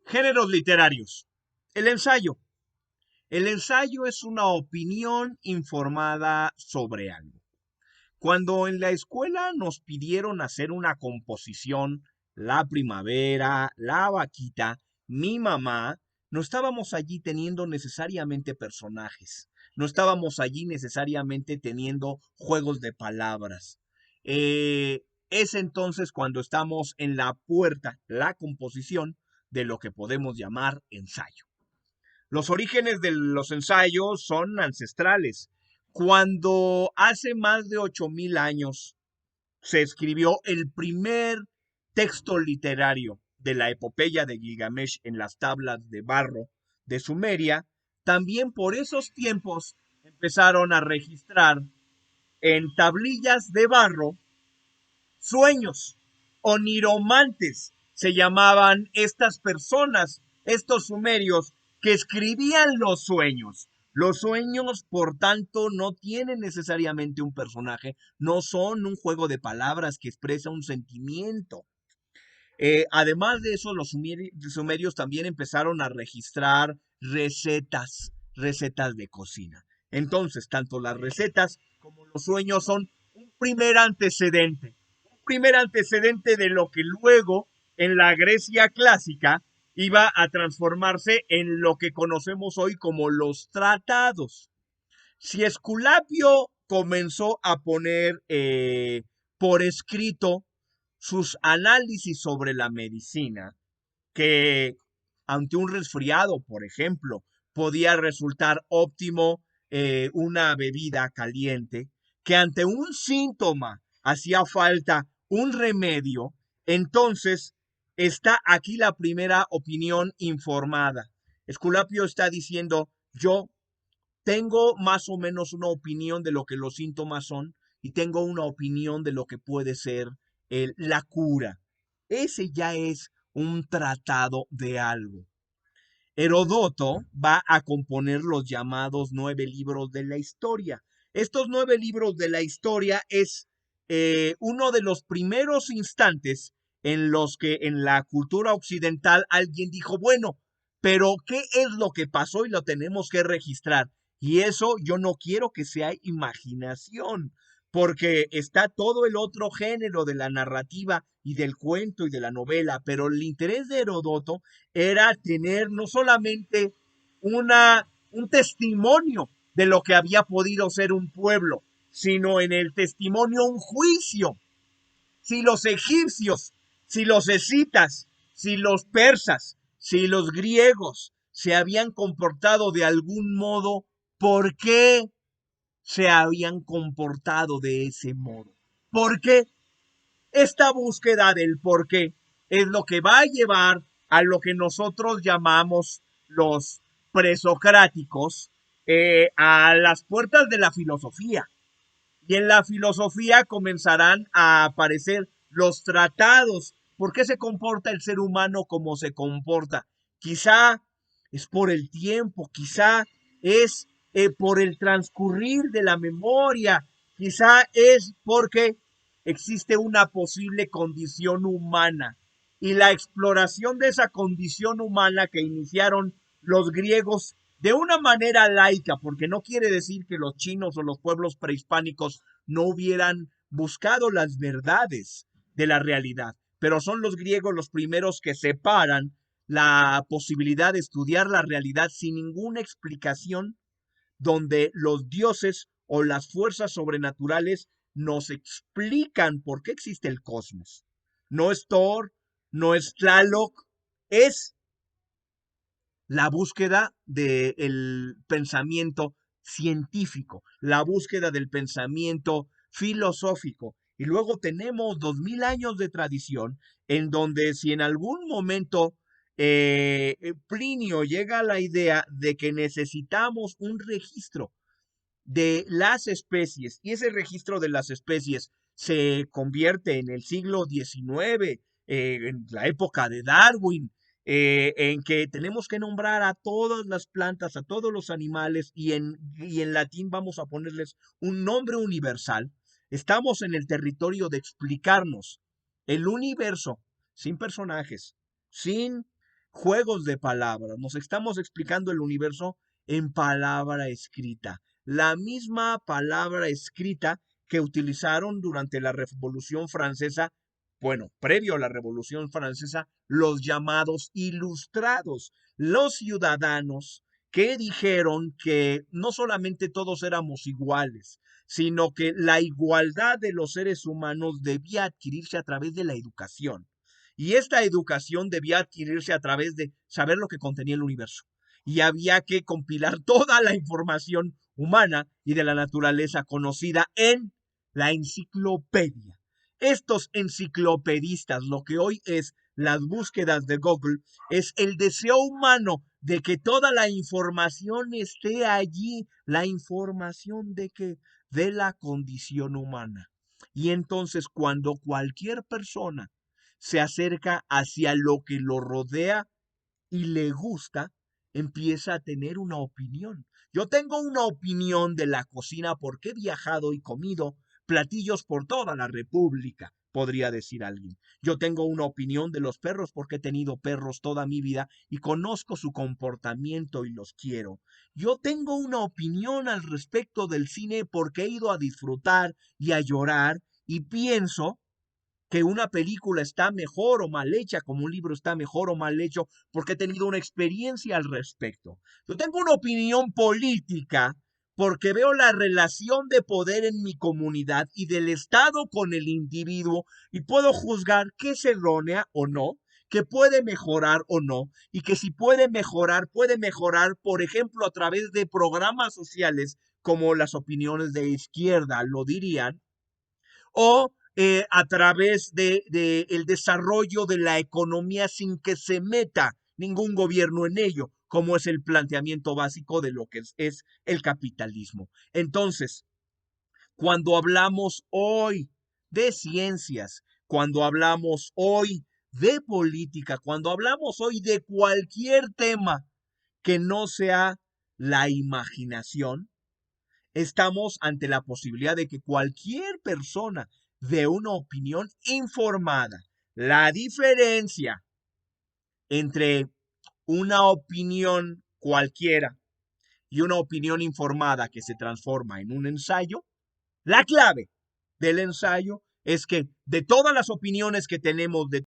Géneros literarios. El ensayo. El ensayo es una opinión informada sobre algo. Cuando en la escuela nos pidieron hacer una composición, La Primavera, La Vaquita, Mi Mamá, no estábamos allí teniendo necesariamente personajes, no estábamos allí necesariamente teniendo juegos de palabras. Es entonces cuando estamos en la puerta, la composición de lo que podemos llamar ensayo. Los orígenes de los ensayos son ancestrales. Cuando hace más de 8000 años se escribió el primer texto literario de la epopeya de Gilgamesh en las tablas de barro de Sumeria, también por esos tiempos empezaron a registrar en tablillas de barro sueños o niromantes, se llamaban estas personas, estos sumerios que escribían los sueños. Los sueños, por tanto, no tienen necesariamente un personaje, no son un juego de palabras que expresa un sentimiento. Además de eso, los sumerios también empezaron a registrar recetas de cocina. Entonces, tanto las recetas como los sueños son un primer antecedente de lo que luego en la Grecia clásica iba a transformarse en lo que conocemos hoy como los tratados. Si Esculapio comenzó a poner por escrito sus análisis sobre la medicina, que ante un resfriado, por ejemplo, podía resultar óptimo una bebida caliente, que ante un síntoma hacía falta un remedio, entonces está aquí la primera opinión informada. Esculapio está diciendo, yo tengo más o menos una opinión de lo que los síntomas son y tengo una opinión de lo que puede ser la cura. Ese ya es un tratado de algo. Herodoto va a componer los llamados 9 libros de la historia. Estos 9 libros de la historia es uno de los primeros instantes en los que en la cultura occidental alguien dijo, bueno, pero ¿qué es lo que pasó y lo tenemos que registrar? Y eso yo no quiero que sea imaginación, porque está todo el otro género de la narrativa y del cuento y de la novela, pero el interés de Herodoto era tener no solamente un testimonio de lo que había podido ser un pueblo, sino en el testimonio un juicio. Si los egipcios, si los escitas, si los persas, si los griegos se habían comportado de algún modo, ¿por qué se habían comportado de ese modo? ¿Por qué? Esta búsqueda del por qué es lo que va a llevar a lo que nosotros llamamos los presocráticos a las puertas de la filosofía. Y en la filosofía comenzarán a aparecer los tratados. ¿Por qué se comporta el ser humano como se comporta? Quizá es por el tiempo, quizá es por el transcurrir de la memoria, quizá es porque existe una posible condición humana y la exploración de esa condición humana que iniciaron los griegos de una manera laica, porque no quiere decir que los chinos o los pueblos prehispánicos no hubieran buscado las verdades de la realidad, pero son los griegos los primeros que separan la posibilidad de estudiar la realidad sin ninguna explicación, donde los dioses o las fuerzas sobrenaturales nos explican por qué existe el cosmos. No es Thor, no es Tlaloc, es la búsqueda del pensamiento científico, la búsqueda del pensamiento filosófico. Y luego tenemos 2000 años de tradición en donde si en algún momento Plinio llega a la idea de que necesitamos un registro de las especies y ese registro de las especies se convierte en el siglo XIX, en la época de Darwin, en que tenemos que nombrar a todas las plantas, a todos los animales y en latín vamos a ponerles un nombre universal. Estamos en el territorio de explicarnos el universo sin personajes, sin juegos de palabras. Nos estamos explicando el universo en palabra escrita. La misma palabra escrita que utilizaron durante la Revolución Francesa, bueno, previo a la Revolución Francesa, los llamados ilustrados, los ciudadanos que dijeron que no solamente todos éramos iguales, sino que la igualdad de los seres humanos debía adquirirse a través de la educación. Y esta educación debía adquirirse a través de saber lo que contenía el universo. Y había que compilar toda la información humana y de la naturaleza conocida en la enciclopedia. Estos enciclopedistas, lo que hoy es las búsquedas de Google, es el deseo humano de que toda la información esté allí, la información de la condición humana. Y entonces cuando cualquier persona se acerca hacia lo que lo rodea y le gusta, empieza a tener una opinión. Yo tengo una opinión de la cocina porque he viajado y comido platillos por toda la República, podría decir alguien. Yo tengo una opinión de los perros porque he tenido perros toda mi vida y conozco su comportamiento y los quiero. Yo tengo una opinión al respecto del cine porque he ido a disfrutar y a llorar y pienso que una película está mejor o mal hecha, como un libro está mejor o mal hecho, porque he tenido una experiencia al respecto. Yo tengo una opinión política porque veo la relación de poder en mi comunidad y del Estado con el individuo y puedo juzgar que es errónea o no, que puede mejorar o no, y que si puede mejorar, por ejemplo, a través de programas sociales como las opiniones de izquierda lo dirían, o a través de el desarrollo de la economía sin que se meta ningún gobierno en ello, como es el planteamiento básico de lo que es el capitalismo. Entonces, cuando hablamos hoy de ciencias, cuando hablamos hoy de política, cuando hablamos hoy de cualquier tema que no sea la imaginación, estamos ante la posibilidad de que cualquier persona dé una opinión informada. La diferencia entre una opinión cualquiera y una opinión informada que se transforma en un ensayo, la clave del ensayo es que de todas las opiniones que tenemos, de